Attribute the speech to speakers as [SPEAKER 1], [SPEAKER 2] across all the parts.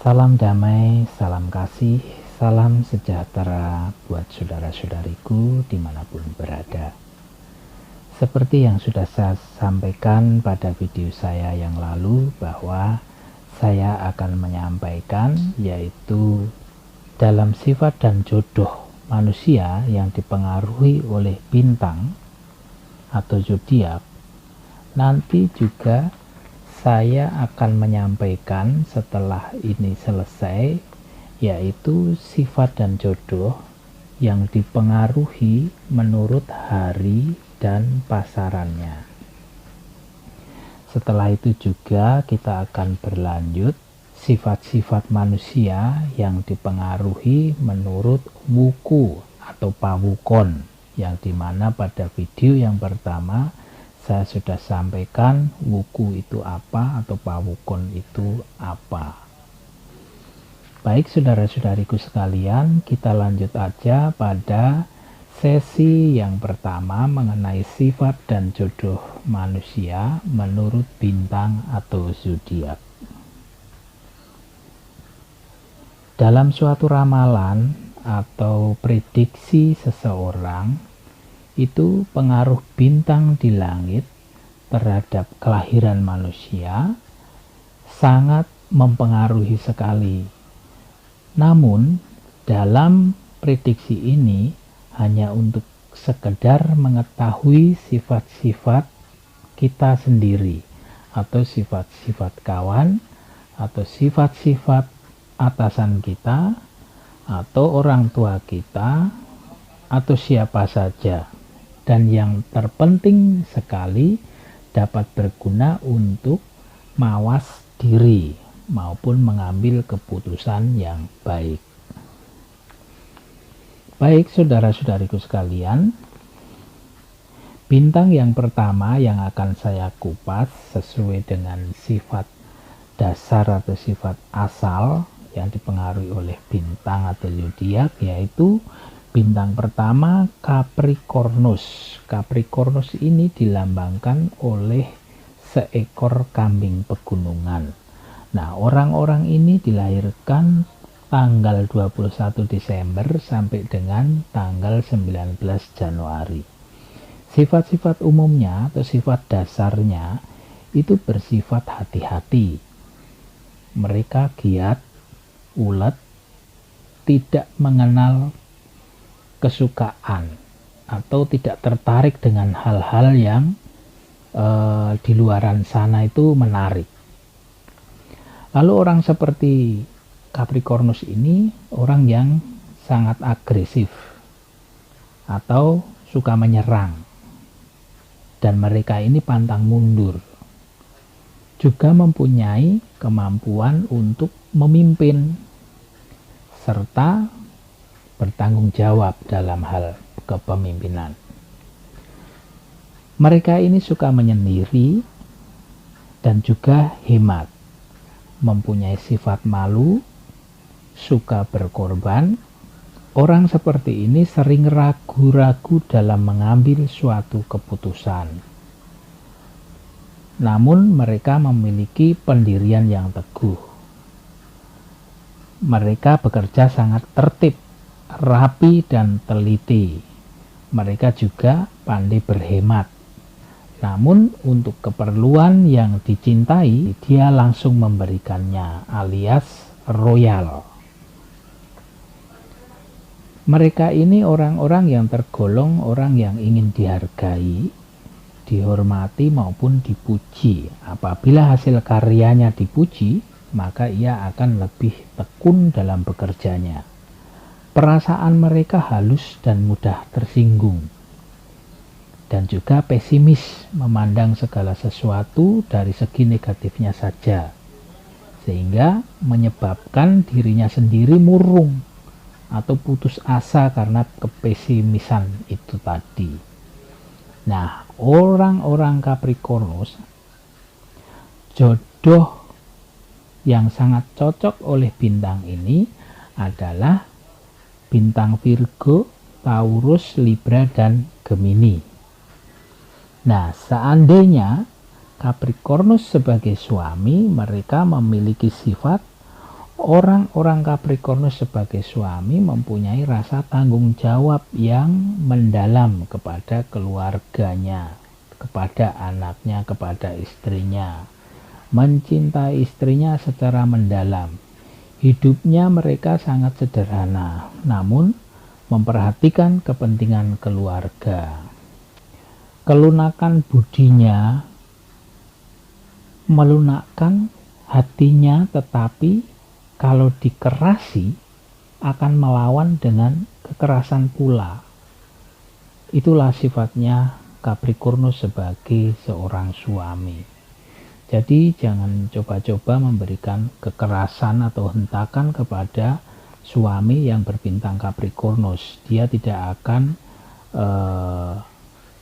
[SPEAKER 1] Salam damai, salam kasih, salam sejahtera buat saudara-saudariku dimanapun berada. Seperti yang sudah saya sampaikan pada video saya yang lalu, bahwa saya akan menyampaikan yaitu dalam sifat dan jodoh manusia yang dipengaruhi oleh bintang atau zodiak. Nanti juga saya akan menyampaikan setelah ini selesai, yaitu sifat dan jodoh yang dipengaruhi menurut hari dan pasarannya. Setelah itu juga kita akan berlanjut sifat-sifat manusia yang dipengaruhi menurut wuku atau pawukon, yang dimana pada video yang pertama saya sudah sampaikan wuku itu apa atau pawukon itu apa. Baik saudara-saudariku sekalian, kita lanjut aja pada sesi yang pertama mengenai sifat dan jodoh manusia menurut bintang atau zodiak. Dalam suatu ramalan atau prediksi seseorang, itu pengaruh bintang di langit terhadap kelahiran manusia sangat mempengaruhi sekali. Namun dalam prediksi ini hanya untuk sekedar mengetahui sifat-sifat kita sendiri, atau sifat-sifat kawan, atau sifat-sifat atasan kita, atau orang tua kita, atau siapa saja. Dan yang terpenting sekali, dapat berguna untuk mawas diri maupun mengambil keputusan yang baik. Baik saudara-saudariku sekalian, bintang yang pertama yang akan saya kupas sesuai dengan sifat dasar atau sifat asal yang dipengaruhi oleh bintang atau zodiak, yaitu bintang pertama Capricornus. Capricornus ini dilambangkan oleh seekor kambing pegunungan. Nah, orang-orang ini dilahirkan tanggal 21 Desember sampai dengan tanggal 19 Januari. Sifat-sifat umumnya atau sifat dasarnya itu bersifat hati-hati. Mereka giat, ulet, tidak mengenal kesukaan atau tidak tertarik dengan hal-hal yang di luaran sana itu menarik. Lalu orang seperti Capricornus ini orang yang sangat agresif atau suka menyerang, dan mereka ini pantang mundur, juga mempunyai kemampuan untuk memimpin serta bertanggung jawab dalam hal kepemimpinan. Mereka ini suka menyendiri dan juga hemat, mempunyai sifat malu, suka berkorban. Orang seperti ini sering ragu-ragu dalam mengambil suatu keputusan. Namun mereka memiliki pendirian yang teguh. Mereka bekerja sangat tertib, rapi dan teliti. Mereka juga pandai berhemat. Namun untuk keperluan yang dicintai, dia langsung memberikannya, alias royal. Mereka ini orang-orang yang tergolong orang yang ingin dihargai, dihormati maupun dipuji. Apabila hasil karyanya dipuji, maka ia akan lebih tekun dalam bekerjanya. Perasaan mereka halus dan mudah tersinggung, dan juga pesimis, memandang segala sesuatu dari segi negatifnya saja, sehingga menyebabkan dirinya sendiri murung atau putus asa karena kepesimisan itu tadi. Nah, orang-orang Capricornus, jodoh yang sangat cocok oleh bintang ini adalah bintang Virgo, Taurus, Libra, dan Gemini. Nah, seandainya Capricornus sebagai suami, mereka memiliki sifat Orang-orang Capricornus sebagai suami mempunyai rasa tanggung jawab yang mendalam kepada keluarganya, kepada anaknya, kepada istrinya. Mencintai istrinya secara mendalam. Hidupnya mereka sangat sederhana, namun memperhatikan kepentingan keluarga. Kelunakan budinya melunakkan hatinya, tetapi kalau dikerasi akan melawan dengan kekerasan pula. Itulah sifatnya Capricornus sebagai seorang suami. Jadi jangan coba-coba memberikan kekerasan atau hentakan kepada suami yang berbintang Capricornus. Dia tidak akan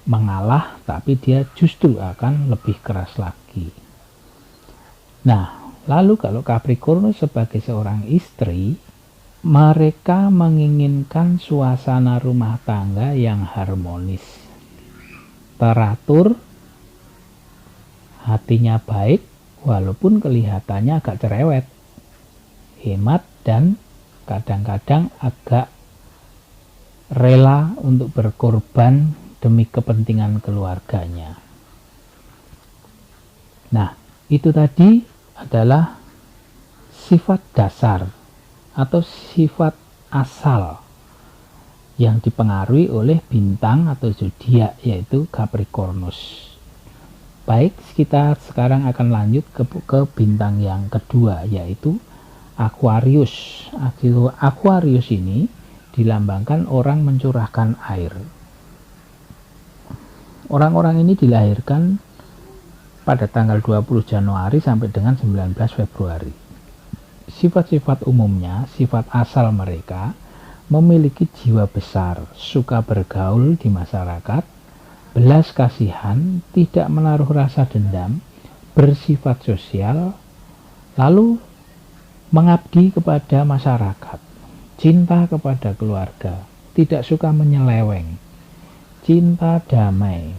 [SPEAKER 1] mengalah, tapi dia justru akan lebih keras lagi. Nah, lalu kalau Capricornus sebagai seorang istri, mereka menginginkan suasana rumah tangga yang harmonis, teratur, hatinya baik, walaupun kelihatannya agak cerewet, hemat, dan kadang-kadang agak rela untuk berkorban demi kepentingan keluarganya. Nah, itu tadi adalah sifat dasar atau sifat asal yang dipengaruhi oleh bintang atau zodiak, yaitu Capricornus. Baik, kita sekarang akan lanjut ke bintang yang kedua, yaitu Aquarius. Aquarius ini dilambangkan orang mencurahkan air. Orang-orang ini dilahirkan pada tanggal 20 Januari sampai dengan 19 Februari. Sifat-sifat umumnya, sifat asal mereka memiliki jiwa besar, suka bergaul di masyarakat, belas kasihan, tidak menaruh rasa dendam, bersifat sosial, lalu mengabdi kepada masyarakat, cinta kepada keluarga, tidak suka menyeleweng, cinta damai,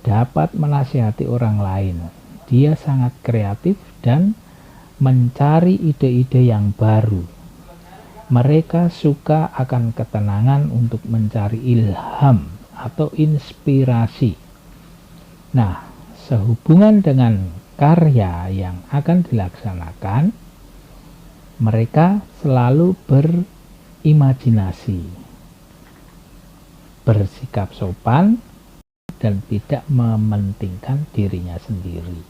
[SPEAKER 1] dapat menasihati orang lain. Dia sangat kreatif dan mencari ide-ide yang baru. Mereka suka akan ketenangan untuk mencari ilham atau inspirasi. Nah, sehubungan dengan karya yang akan dilaksanakan, mereka selalu berimajinasi, bersikap sopan, dan tidak mementingkan dirinya sendiri.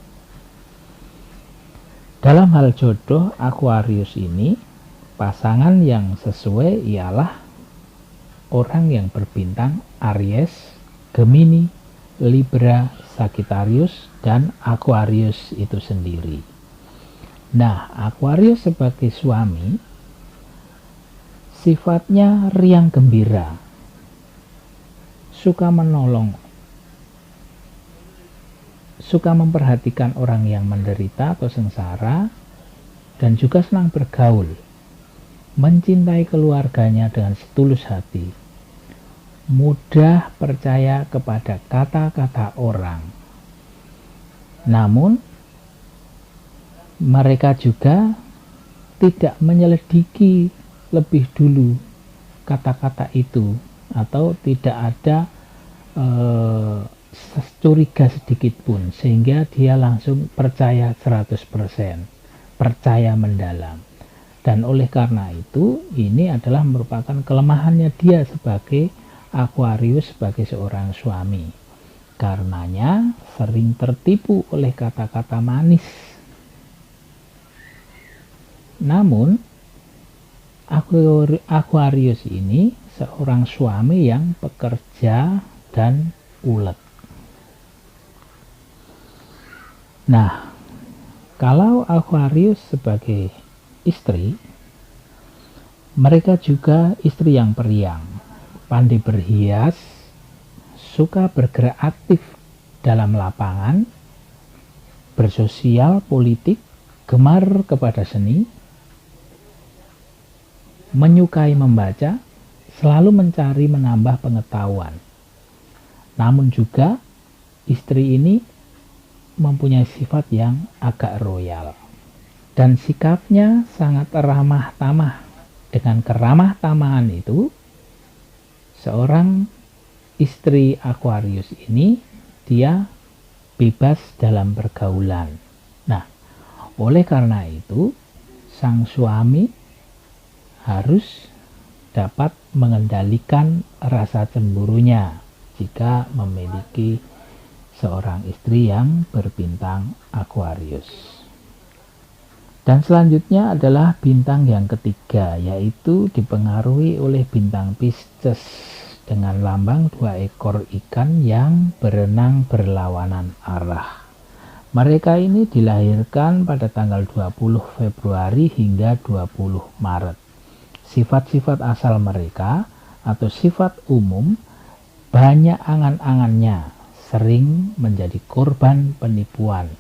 [SPEAKER 1] Dalam hal jodoh, Aquarius ini pasangan yang sesuai ialah orang yang berbintang Aries, Gemini, Libra, Sagittarius, dan Aquarius itu sendiri. Nah, Aquarius sebagai suami sifatnya riang gembira, suka menolong, suka memperhatikan orang yang menderita atau sengsara, dan juga senang bergaul, mencintai keluarganya dengan setulus hati, mudah percaya kepada kata-kata orang. Namun, mereka juga tidak menyelidiki lebih dulu kata-kata itu, atau tidak ada curiga sedikit pun, sehingga dia langsung percaya 100%, percaya mendalam. Dan oleh karena itu, ini adalah merupakan kelemahannya dia sebagai Aquarius, sebagai seorang suami. Karenanya sering tertipu oleh kata-kata manis. Namun Aquarius ini seorang suami yang pekerja dan ulet. Nah, kalau Aquarius sebagai istri, mereka juga istri yang periang, pandai berhias, suka bergerak aktif dalam lapangan, bersosial, politik, gemar kepada seni, menyukai membaca, selalu mencari menambah pengetahuan. Namun juga istri ini mempunyai sifat yang agak royal. dan sikapnya sangat ramah tamah. Dengan keramah tamahan itu, seorang istri Aquarius ini dia bebas dalam pergaulan. Nah, oleh karena itu sang suami harus dapat mengendalikan rasa cemburunya jika memiliki seorang istri yang berbintang Aquarius. Dan selanjutnya adalah bintang yang ketiga, yaitu dipengaruhi oleh bintang Pisces dengan lambang 2 ekor ikan yang berenang berlawanan arah. Mereka ini dilahirkan pada tanggal 20 Februari hingga 20 Maret. Sifat-sifat asal mereka atau sifat umum banyak angan-angannya, sering menjadi korban penipuan,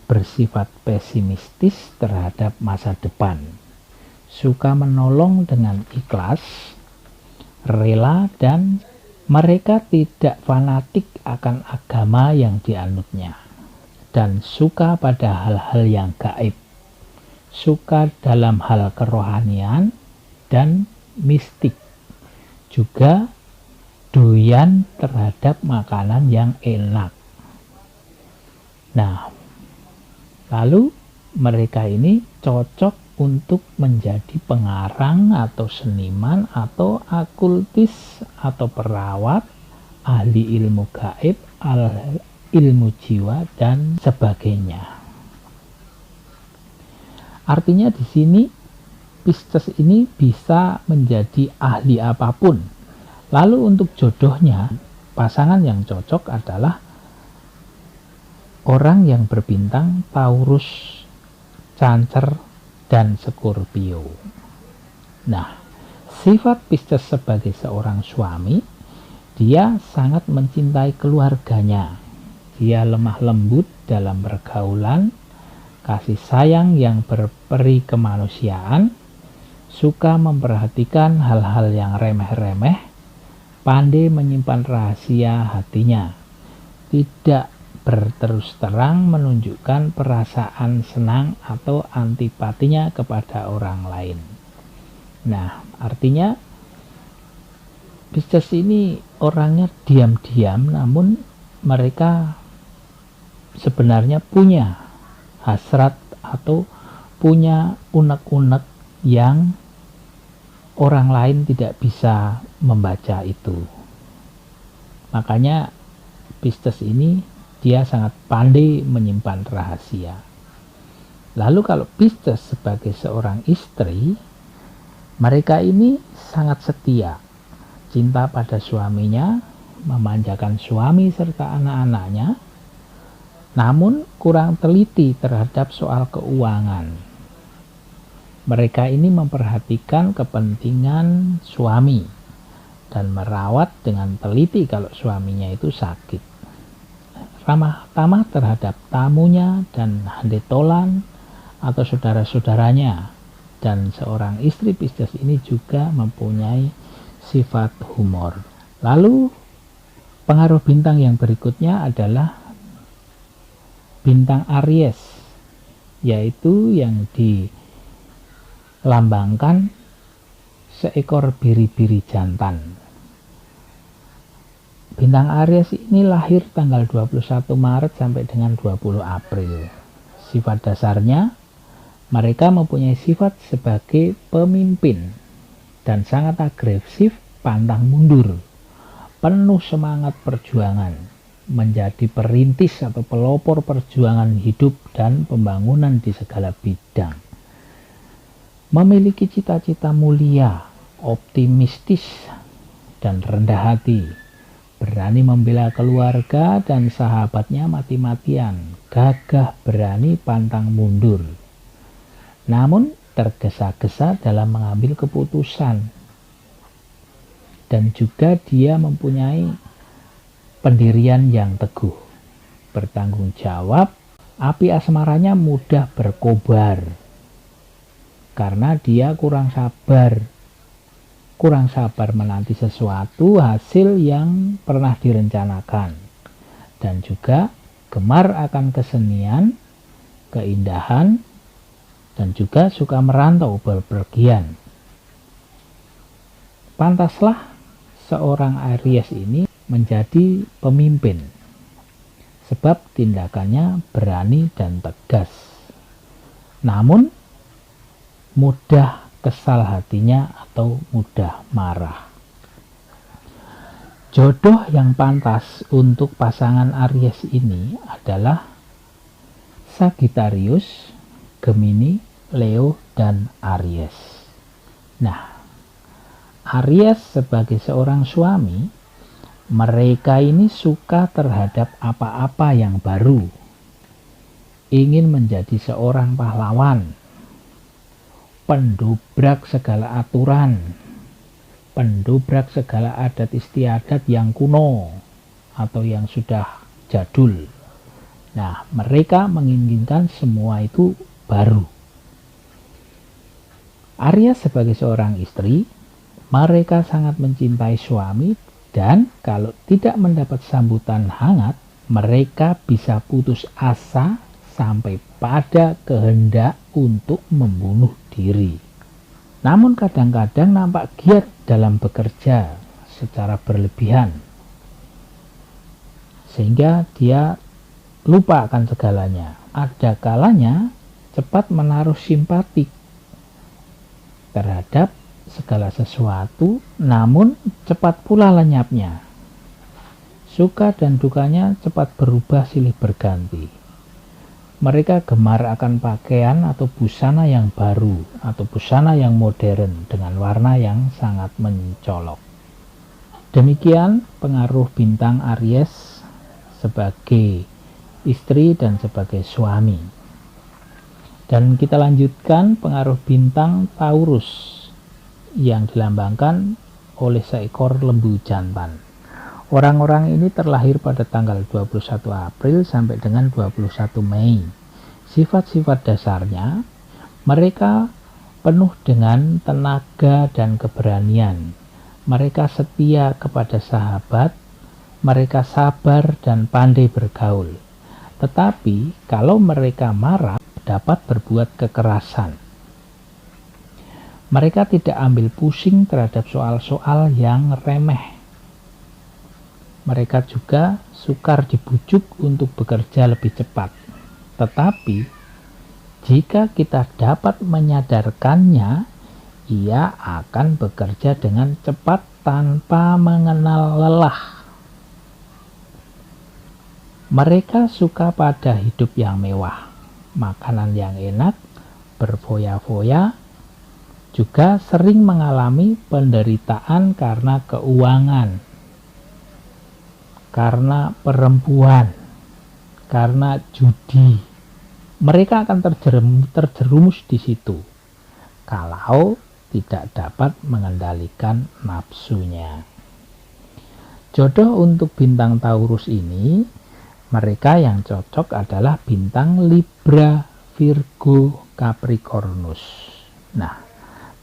[SPEAKER 1] bersifat pesimistis terhadap masa depan, suka menolong dengan ikhlas, rela, dan mereka tidak fanatik akan agama yang dianutnya, dan suka pada hal-hal yang gaib, suka dalam hal kerohanian dan mistik, juga doyan terhadap makanan yang enak. Nah, lalu mereka ini cocok untuk menjadi pengarang atau seniman atau akultis atau perawat, ahli ilmu gaib, ilmu jiwa dan sebagainya. Artinya di sini Pisces ini bisa menjadi ahli apapun. Lalu untuk jodohnya, pasangan yang cocok adalah orang yang berbintang Taurus, Cancer, dan Scorpio. Nah, sifat Pisces sebagai seorang suami, dia sangat mencintai keluarganya. Dia lemah lembut dalam pergaulan, kasih sayang yang berperi kemanusiaan, suka memperhatikan hal-hal yang remeh-remeh, pandai menyimpan rahasia hatinya, tidak berterus terang menunjukkan perasaan senang atau antipatinya kepada orang lain. Nah, artinya Pisces ini orangnya diam-diam, namun mereka sebenarnya punya hasrat atau punya unek-unek yang orang lain tidak bisa membaca itu. Makanya Pisces ini dia sangat pandai menyimpan rahasia. Lalu kalau Pisces sebagai seorang istri, mereka ini sangat setia, cinta pada suaminya, memanjakan suami serta anak-anaknya, namun kurang teliti terhadap soal keuangan. Mereka ini memperhatikan kepentingan suami dan merawat dengan teliti kalau suaminya itu sakit. Ramah tamah terhadap tamunya dan handetolan atau saudara-saudaranya. Dan seorang istri Pisces ini juga mempunyai sifat humor. Lalu pengaruh bintang yang berikutnya adalah bintang Aries, yaitu yang dilambangkan seekor biri-biri jantan. Bintang Aries ini lahir tanggal 21 Maret sampai dengan 20 April. Sifat dasarnya, mereka mempunyai sifat sebagai pemimpin dan sangat agresif, pantang mundur, penuh semangat perjuangan, menjadi perintis atau pelopor perjuangan hidup dan pembangunan di segala bidang. Memiliki cita-cita mulia, optimistis, dan rendah hati, berani membela keluarga dan sahabatnya mati-matian, gagah berani pantang mundur. Namun tergesa-gesa dalam mengambil keputusan. Dan juga dia mempunyai pendirian yang teguh, bertanggung jawab, api asmaranya mudah berkobar. Karena dia kurang sabar menanti sesuatu hasil yang pernah direncanakan, dan juga gemar akan kesenian, keindahan, dan juga suka merantau berpergian. Pantaslah seorang Aries ini menjadi pemimpin, sebab tindakannya berani dan tegas. Namun mudah kesal hatinya atau mudah marah. Jodoh yang pantas untuk pasangan Aries ini adalah Sagittarius, Gemini, Leo, dan Aries. Nah, Aries sebagai seorang suami, mereka ini suka terhadap apa-apa yang baru, ingin menjadi seorang pahlawan, pendobrak segala aturan, pendobrak segala adat istiadat yang kuno atau yang sudah jadul. Nah, mereka menginginkan semua itu baru. Aries sebagai seorang istri, mereka sangat mencintai suami dan kalau tidak mendapat sambutan hangat, mereka bisa putus asa sampai pada kehendak untuk membunuh diri. Namun kadang-kadang nampak giat dalam bekerja secara berlebihan, sehingga dia lupa akan segalanya. Ada kalanya cepat menaruh simpati terhadap segala sesuatu, namun cepat pula lenyapnya. Suka dan dukanya cepat berubah silih berganti. Mereka gemar akan pakaian atau busana yang baru atau busana yang modern dengan warna yang sangat mencolok. Demikian pengaruh bintang Aries sebagai istri dan sebagai suami. Dan kita lanjutkan pengaruh bintang Taurus yang dilambangkan oleh seekor lembu jantan. Orang-orang ini terlahir pada tanggal 21 April sampai dengan 21 Mei. Sifat-sifat dasarnya, mereka penuh dengan tenaga dan keberanian. Mereka setia kepada sahabat, mereka sabar dan pandai bergaul. Tetapi kalau mereka marah, dapat berbuat kekerasan. Mereka tidak ambil pusing terhadap soal-soal yang remeh. Mereka juga sukar dibujuk untuk bekerja lebih cepat. Tetapi, jika kita dapat menyadarkannya, ia akan bekerja dengan cepat tanpa mengenal lelah. Mereka suka pada hidup yang mewah, makanan yang enak, berfoya-foya, juga sering mengalami penderitaan karena keuangan, karena perempuan, karena judi. Mereka akan terjerumus di situ kalau tidak dapat mengendalikan nafsunya. Jodoh untuk bintang Taurus ini, mereka yang cocok adalah bintang Libra, Virgo, Capricornus. Nah,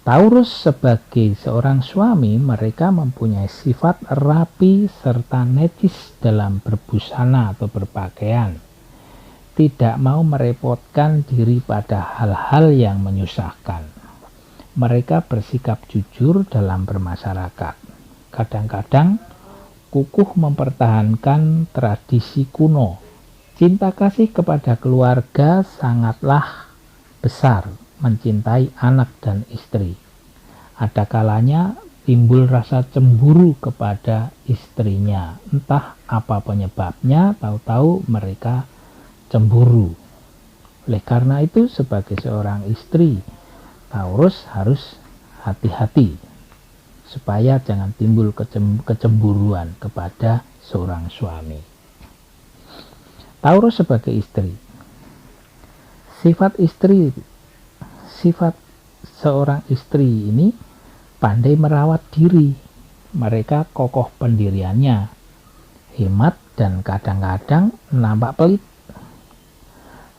[SPEAKER 1] Taurus sebagai seorang suami, mereka mempunyai sifat rapi serta necis dalam berbusana atau berpakaian. Tidak mau merepotkan diri pada hal-hal yang menyusahkan. Mereka bersikap jujur dalam bermasyarakat. Kadang-kadang kukuh mempertahankan tradisi kuno. Cinta kasih kepada keluarga sangatlah besar. Mencintai anak dan istri. Ada kalanya timbul rasa cemburu kepada istrinya. Entah apa penyebabnya, tahu-tahu mereka cemburu. Oleh karena itu, sebagai seorang istri, Taurus harus hati-hati supaya jangan timbul kecemburuan kepada seorang suami. Taurus sebagai istri. Sifat seorang istri ini pandai merawat diri. Mereka kokoh pendiriannya, hemat dan kadang-kadang nampak pelit.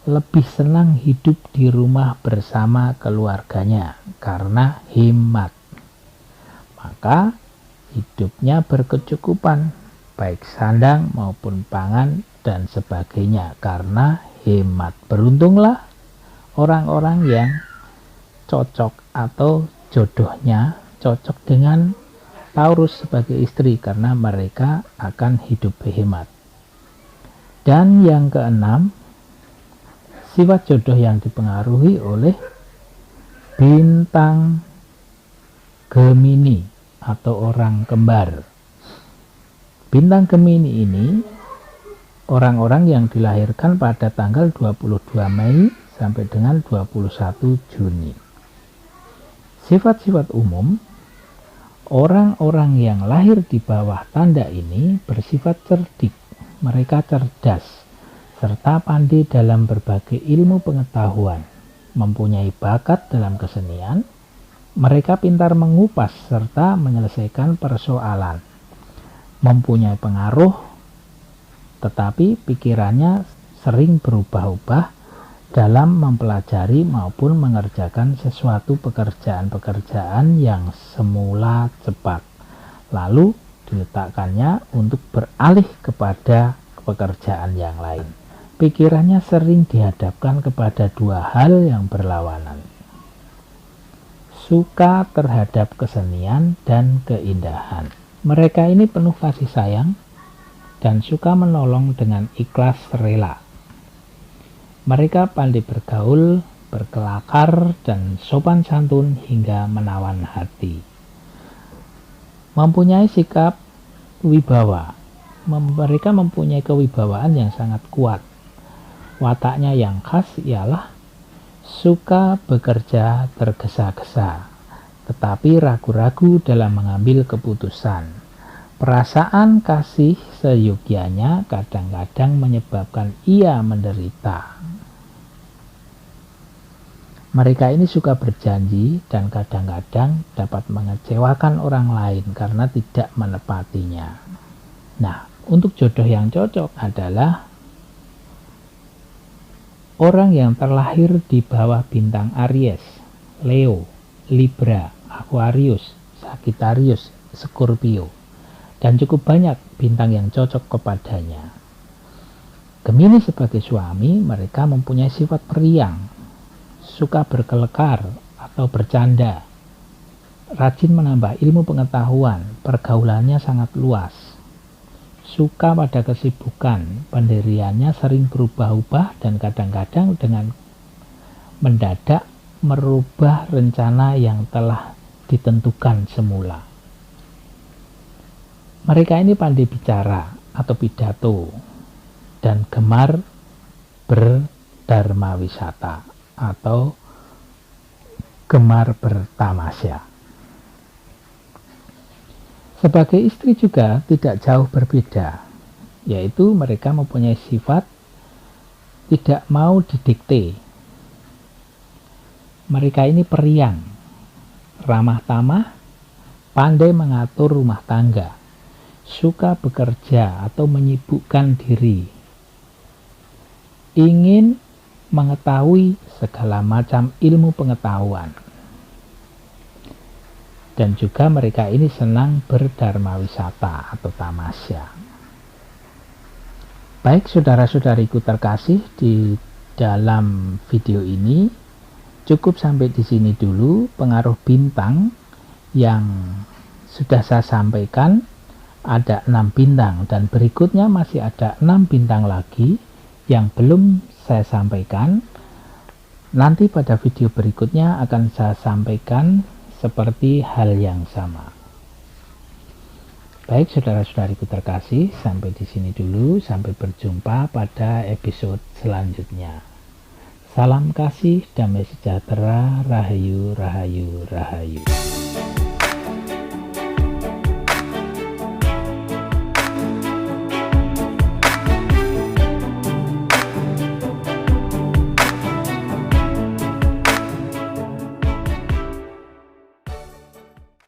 [SPEAKER 1] Lebih senang hidup di rumah bersama keluarganya karena hemat. Maka hidupnya berkecukupan, baik sandang maupun pangan dan sebagainya karena hemat. Beruntunglah orang-orang yang cocok atau jodohnya cocok dengan Taurus sebagai istri karena mereka akan hidup berhemat. Dan yang keenam, sifat jodoh yang dipengaruhi oleh bintang Gemini atau orang kembar. Bintang Gemini ini orang-orang yang dilahirkan pada tanggal 22 Mei sampai dengan 21 Juni. Sifat-sifat umum, orang-orang yang lahir di bawah tanda ini bersifat cerdik, mereka cerdas, serta pandai dalam berbagai ilmu pengetahuan, mempunyai bakat dalam kesenian, mereka pintar mengupas serta menyelesaikan persoalan, mempunyai pengaruh, tetapi pikirannya sering berubah-ubah dalam mempelajari maupun mengerjakan sesuatu pekerjaan-pekerjaan yang semula cepat, lalu diletakkannya untuk beralih kepada pekerjaan yang lain. Pikirannya sering dihadapkan kepada dua hal yang berlawanan. Suka terhadap kesenian dan keindahan. Mereka ini penuh kasih sayang dan suka menolong dengan ikhlas rela. Mereka pandai bergaul, berkelakar, dan sopan santun hingga menawan hati. Mempunyai sikap wibawa. Mereka mempunyai kewibawaan yang sangat kuat. Wataknya yang khas ialah suka bekerja tergesa-gesa, tetapi ragu-ragu dalam mengambil keputusan. Perasaan kasih seyogyanya kadang-kadang menyebabkan ia menderita. Mereka ini suka berjanji dan kadang-kadang dapat mengecewakan orang lain karena tidak menepatinya. Nah, untuk jodoh yang cocok adalah orang yang terlahir di bawah bintang Aries, Leo, Libra, Aquarius, Sagittarius, Scorpio, dan cukup banyak bintang yang cocok kepadanya. Gemini sebagai suami, mereka mempunyai sifat periang, suka berkelekar atau bercanda, rajin menambah ilmu pengetahuan, pergaulannya sangat luas, suka pada kesibukan, pendiriannya sering berubah-ubah dan kadang-kadang dengan mendadak merubah rencana yang telah ditentukan semula. Mereka ini pandai bicara atau pidato dan gemar berdharma wisata atau gemar bertamasya. Sebagai istri juga tidak jauh berbeda, yaitu mereka mempunyai sifat tidak mau didikte. Mereka ini periang, ramah tamah, pandai mengatur rumah tangga, suka bekerja atau menyibukkan diri, ingin mengetahui segala macam ilmu pengetahuan, dan juga mereka ini senang berdharma wisata atau tamasya. Baik saudara-saudariku terkasih, di dalam video ini cukup sampai di sini dulu pengaruh bintang yang sudah saya sampaikan. Ada 6 bintang dan berikutnya masih ada 6 bintang lagi yang belum saya sampaikan. Nanti pada video berikutnya akan saya sampaikan seperti hal yang sama. Baik saudara-saudariku terkasih, sampai di sini dulu, sampai berjumpa pada episode selanjutnya. Salam kasih, damai sejahtera, rahayu, rahayu, rahayu.